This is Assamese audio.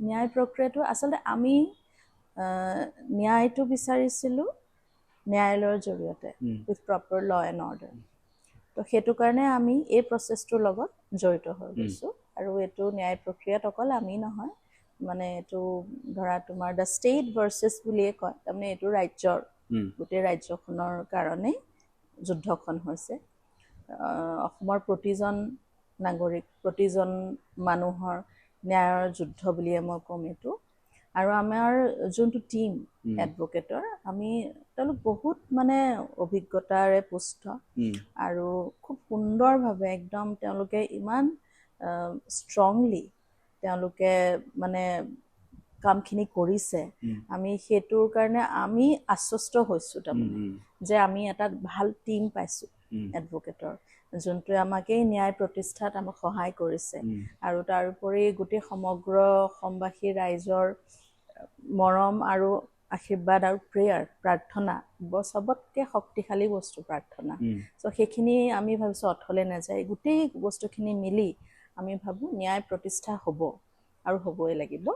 ন্যায় প্ৰক্ৰিয়াটো আচলতে আমি ন্যায়টো বিচাৰিছিলোঁ ন্যায়ালয়ৰ জৰিয়তে উইথ প্ৰপাৰ ল এণ্ড অৰ্ডাৰ। তো সেইটো কাৰণে আমি এই প্ৰচেছটোৰ লগত জড়িত হৈ গৈছোঁ। আৰু এইটো ন্যায় প্ৰক্ৰিয়াত অকল আমি নহয়, মানে এইটো ধৰা তোমাৰ দ্য ষ্টেট ভাৰ্চেছ বুলিয়ে কয়, তাৰমানে এইটো ৰাজ্যৰ গোটেই ৰাজ্যখনৰ কাৰণেই যুদ্ধখন হৈছে। অসমৰ প্ৰতিজন নাগৰিক, প্ৰতিজন মানুহৰ ন্যায়ৰ যুদ্ধ বুলিয়ে মই ক'ম এইটো। আৰু আমাৰ যোনটো টীম এডভকেটৰ, তেওঁলোক বহুত মানে অভিজ্ঞতাৰে পুষ্ট আৰু খুব সুন্দৰভাৱে একদম তেওঁলোকে ইমান ষ্ট্ৰংলি তেওঁলোকে মানে কামখিনি কৰিছে। আমি সেইটোৰ কাৰণে আমি আশ্বস্ত হৈছোঁ তাৰমানে যে আমি এটা ভাল টীম পাইছোঁ এডভকেটৰ, যোনটোৱে আমাক এই ন্যায় প্ৰতিষ্ঠাত আমাক সহায় কৰিছে। আৰু তাৰোপৰি গোটেই সমগ্ৰ অসমবাসী ৰাইজৰ মৰম আৰু আশীৰ্বাদ আৰু প্ৰেয়াৰ, প্ৰাৰ্থনা, চবতকৈ শক্তিশালী বস্তু প্ৰাৰ্থনা। চ' সেইখিনি আমি ভাবিছোঁ অথলে নাযায়। গোটেই বস্তুখিনি মিলি আমি ভাবোঁ ন্যায় প্ৰতিষ্ঠা হ'ব আৰু হ'বই লাগিব।